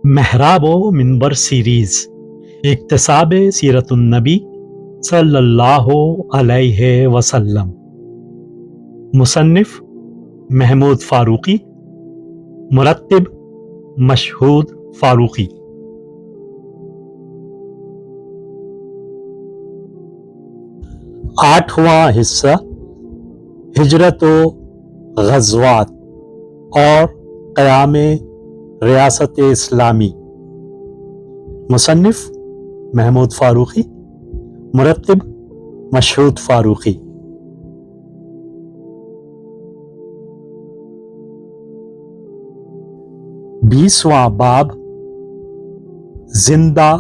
محراب و منبر سیریز اکتساب سیرت النبی صلی اللہ علیہ وسلم، مصنف محمود فاروقی، مرتب مشہود فاروقی۔ آٹھواں حصہ ہجرت و غزوات اور قیام ریاست اسلامی، مصنف محمود فاروقی، مرتب مشہود فاروقی۔ بیسواں باب، زندہ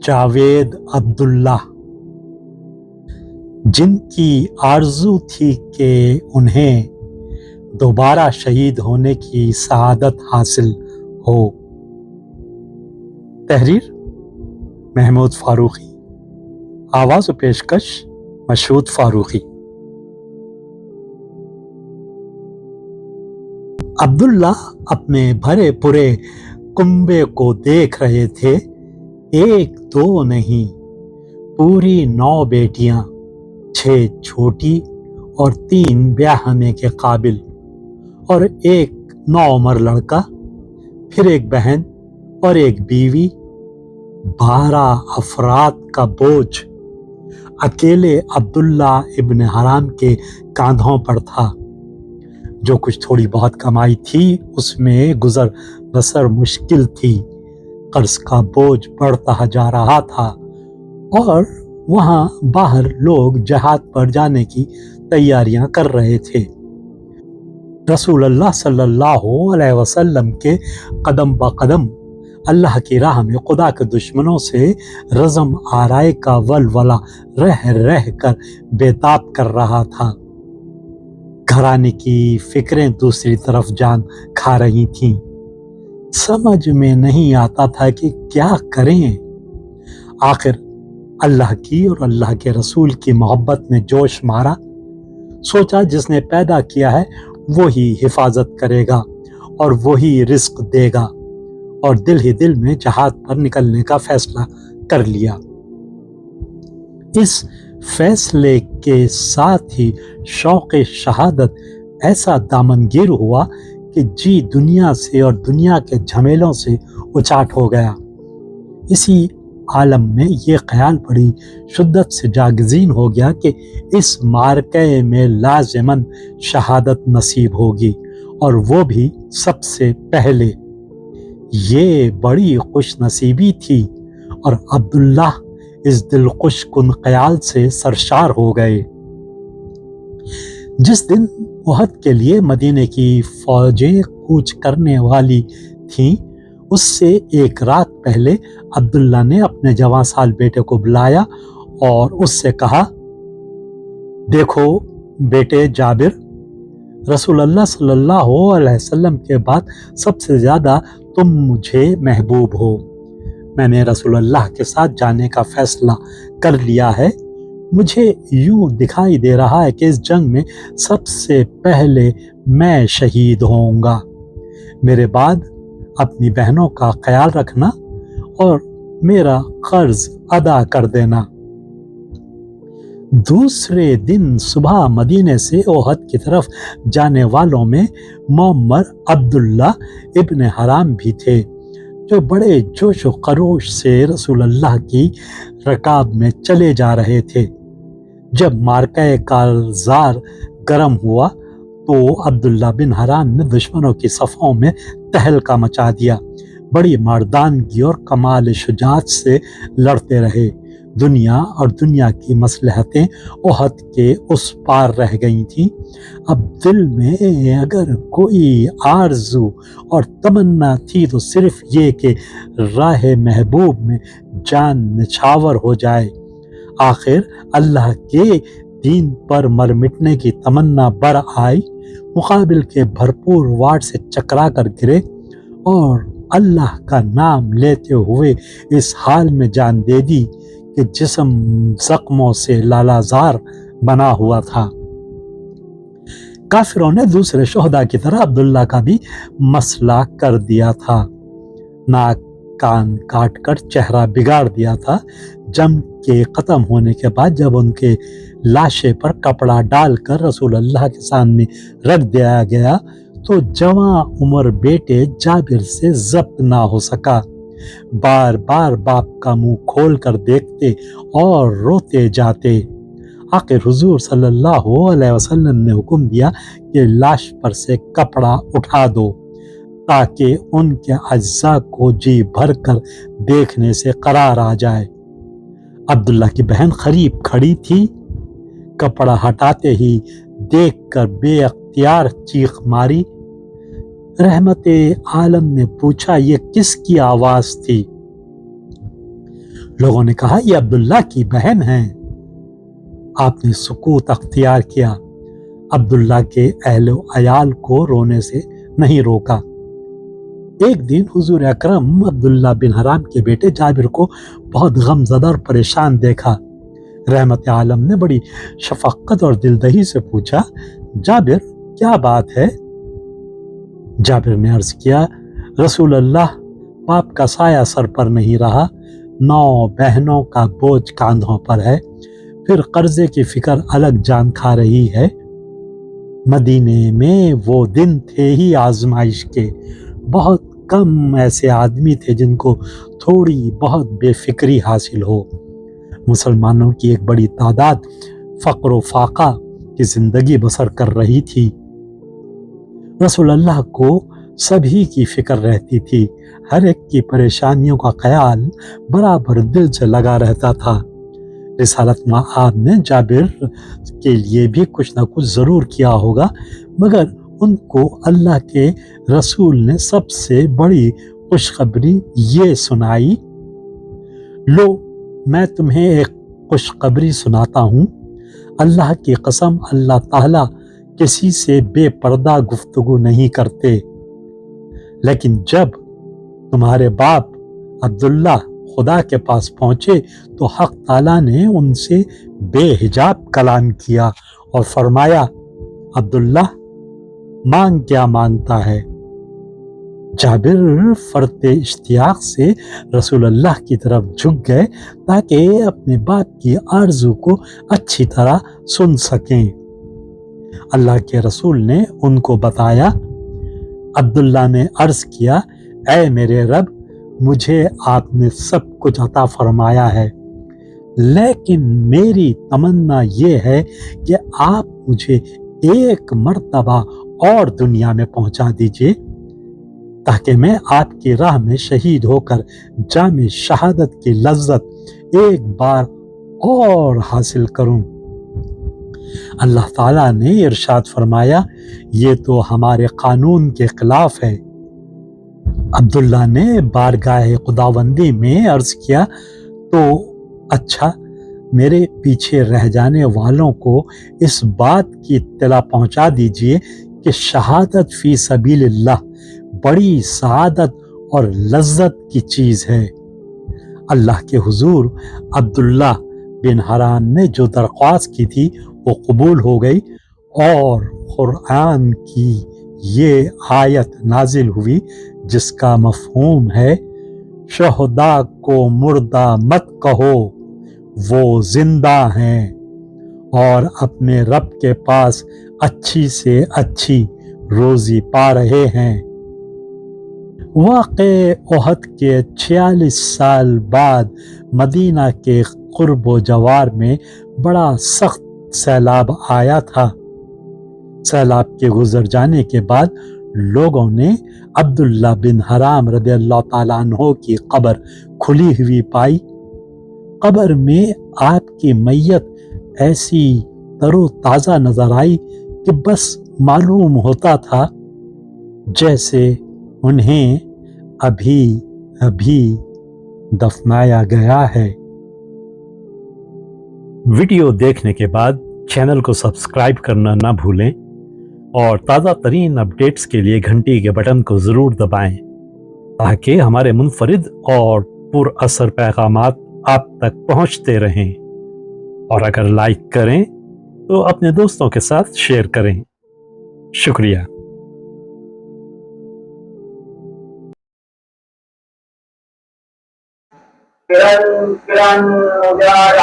جاوید عبداللہ، جن کی آرزو تھی کہ انہیں دوبارہ شہید ہونے کی سعادت حاصل ہو۔ تحریر محمود فاروقی، آواز و پیشکش مشہود فاروقی۔ عبداللہ اپنے بھرے پورے کنبے کو دیکھ رہے تھے۔ ایک دو نہیں، پوری 9 بیٹیاں، 6 چھوٹی اور 3 بیاہنے کے قابل، اور ایک نوعمر لڑکا، پھر ایک بہن اور ایک بیوی۔ 12 افراد کا بوجھ اکیلے عبداللہ ابن حرام کے کاندھوں پر تھا۔ جو کچھ تھوڑی بہت کمائی تھی اس میں گزر بسر مشکل تھی۔ قرض کا بوجھ بڑھتا جا رہا تھا اور وہاں باہر لوگ جہاد پر جانے کی تیاریاں کر رہے تھے۔ رسول اللہ صلی اللہ علیہ وسلم کے قدم بقدم اللہ کی راہ میں خدا کے دشمنوں سے رزم آرائی کا ولولہ رہ رہ کر بےتاب کر رہا تھا۔ گھرانے کی فکریں دوسری طرف جان کھا رہی تھیں۔ سمجھ میں نہیں آتا تھا کہ کیا کریں۔ آخر اللہ کی اور اللہ کے رسول کی محبت نے جوش مارا۔ سوچا جس نے پیدا کیا ہے وہی حفاظت کرے گا اور وہی رزق دے گا، اور دل ہی دل میں جہاد پر نکلنے کا فیصلہ کر لیا۔ اس فیصلے کے ساتھ ہی شوق شہادت ایسا دامنگیر ہوا کہ جی دنیا سے اور دنیا کے جھمیلوں سے اچاٹ ہو گیا۔ اسی عالم میں یہ خیال بڑی شدت سے جاگزین ہو گیا کہ اس معرکے میں لازماً شہادت نصیب ہوگی، اور وہ بھی سب سے پہلے۔ یہ بڑی خوش نصیبی تھی اور عبداللہ اس دلخوش کن خیال سے سرشار ہو گئے۔ جس دن احد کے لیے مدینے کی فوجیں کوچ کرنے والی تھیں، اس سے ایک رات پہلے عبداللہ نے اپنے جوان سال بیٹے کو بلایا اور اس سے کہا، دیکھو بیٹے جابر، رسول اللہ صلی اللہ علیہ وسلم کے بعد سب سے زیادہ تم مجھے محبوب ہو۔ میں نے رسول اللہ کے ساتھ جانے کا فیصلہ کر لیا ہے۔ مجھے یوں دکھائی دے رہا ہے کہ اس جنگ میں سب سے پہلے میں شہید ہوں گا۔ میرے بعد اپنی بہنوں کا خیال رکھنا اور میرا قرض ادا کر دینا۔ دوسرے دن صبح مدینے سے احد کی طرف جانے والوں میں معمر عبداللہ ابن حرام بھی تھے، جو بڑے جوش و خروش سے رسول اللہ کی رکاب میں چلے جا رہے تھے۔ جب معرکہ کارزار گرم ہوا تو عبداللہ بن حرام نے دشمنوں کی صفوں میں تہلکہ مچا دیا۔ بڑی مردانگی اور کمال شجاعت سے لڑتے رہے۔ دنیا اور دنیا کی مصلحتیں احد کے اس پار رہ گئی تھیں۔ اب دل میں اگر کوئی آرزو اور تمنا تھی تو صرف یہ کہ راہ محبوب میں جان نچھاور ہو جائے۔ آخر اللہ کے دین پر مر مٹنے کی تمنا بر آئی، مقابل کے بھرپور واٹ سے چکرا کر گرے اور اللہ کا نام لیتے ہوئے اس حال میں جان دے دی کہ جسم زخموں سے لالازار بنا ہوا تھا۔ کافروں نے دوسرے شہداء کی طرح عبداللہ کا بھی مسئلہ کر دیا تھا۔ नाक कान काट कर चेहरा बिगाड़ दिया था। जंग के ख़त्म होने के बाद जब उनके लाशे पर कपड़ा डालकर रसूल अल्लाह के सामने रख दिया गया तो जवां उम्र बेटे जाबिर से ज़ब्त ना हो सका। बार बार बाप का मुंह खोल कर देखते और रोते जाते। आखिर हुजूर सल्लल्लाहु अलैहि वसल्लम ने हुक्म दिया कि लाश पर से कपड़ा उठा दो ताकि उनके अज्जा को जी भर कर देखने से करार आ जाए। अब्दुल्ला की बहन करीब खड़ी थी। कपड़ा हटाते ही देखकर बेअख्तियार चीख मारी। रहमते आलम ने पूछा, ये किसकी आवाज थी? लोगों ने कहा, ये अब्दुल्ला की बहन है। आपने सुकूत अख्तियार किया। अब्दुल्ला के अहले अयाल को रोने से नहीं रोका। एक दिन हुजूर अकरम अब्दुल्ला बिन हराम के बेटे जाबिर को बहुत गमज़दा और परेशान देखा। रहमत आलम ने बड़ी शफक़त और दिलदही से पूछा, जाबिर क्या बात है? जाबिर ने अर्ज किया, रसूल अल्लाह, बाप का साया सर पर नहीं रहा, 9 बहनों का बोझ कांधों पर है, फिर कर्जे की फिक्र अलग जान खा रही है। मदीने में वो दिन थे ही आजमाइश के। बहुत कम ऐसे आदमी थे जिनको थोड़ी बहुत बेफिक्री हासिल हो। मुसलमानों की एक बड़ी तादाद फ़क्र व फाका की जिंदगी बसर कर रही थी। रसूल अल्लाह को सभी की फिक्र रहती थी। हर एक की परेशानियों का ख्याल बराबर दिल से लगा रहता था। रिसालत मआब ने जाबिर के लिए भी कुछ ना कुछ ज़रूर किया होगा, मगर उनको अल्लाह के रसूल ने सबसे बड़ी खुशखबरी ये सुनाई। लो, मैं तुम्हें एक खुशखबरी सुनाता हूँ। अल्लाह की कसम, अल्लाह ताला किसी से बेपर्दा गुफ्तगू नहीं करते। लेकिन जब तुम्हारे बाप अब्दुल्ला खुदा के पास पहुंचे तो हक ताला ने उनसे बेहिजाब कलाम किया और फरमाया, अब्दुल्ला मांग क्या मांगता है? जाबिर फरते इश्तियाक से रसूल अल्लाह की तरफ झुक गए ताकि अपने बाप की आरज़ू को अच्छी तरह सुन सकें। अल्लाह के रसूल ने उनको बताया। अब्दुल्ला ने अर्ज किया, ऐ मेरे रब, मुझे आपने सब कुछ अता फरमाया है, लेकिन मेरी तमन्ना ये है कि आप मुझे एक मर्तबा और दुनिया में पहुंचा दीजिए ताकि मैं आपकी राह में शहीद होकर जामे शहादत की लज्जत एक बार और हासिल करूं। अल्लाह ताला ने इरशाद फरमाया, ये तो हमारे कानून के खिलाफ है। अब्दुल्ला ने बारगाह खुदावंदी में अर्ज किया, तो अच्छा, मेरे पीछे रह जाने वालों को इस बात की इत्तला पहुंचा दीजिए कि शहादत फी सबीलिल्लाह बड़ी सआदत और लज्जत की चीज़ है। अल्लाह के हुजूर अब्दुल्ला बिन हराम ने जो दरख्वास्त की थी वो कबूल हो गई और कुरान की ये आयत नाजिल हुई जिसका मफहूम है, शहदा को मुर्दा मत कहो, वो जिंदा हैं और अपने रब के पास अच्छी से अच्छी रोजी पा रहे हैं। वाक़े ओहद के 46 साल बाद मदीना के कुर्ब व जवार में बड़ा सख्त सैलाब आया था। सैलाब के गुजर जाने के बाद लोगों ने अब्दुल्ला बिन हराम रदियल्लाहु ताला अन्हु की कब्र खुली हुई पाई। कब्र में आपकी मैयत ऐसी तरोताज़ा नजर आई कि बस मालूम होता था जैसे उन्हें अभी अभी दफनाया गया है। वीडियो देखने के बाद चैनल को सब्सक्राइब करना ना भूलें और ताज़ा तरीन अपडेट्स के लिए घंटी के बटन को ज़रूर दबाएं ताकि हमारे मुनफरिद और पुरअसर पैगामात आप तक पहुंचते रहें। और अगर लाइक करें तो अपने दोस्तों के साथ शेयर करें। शुक्रिया। किरण किरण उजारा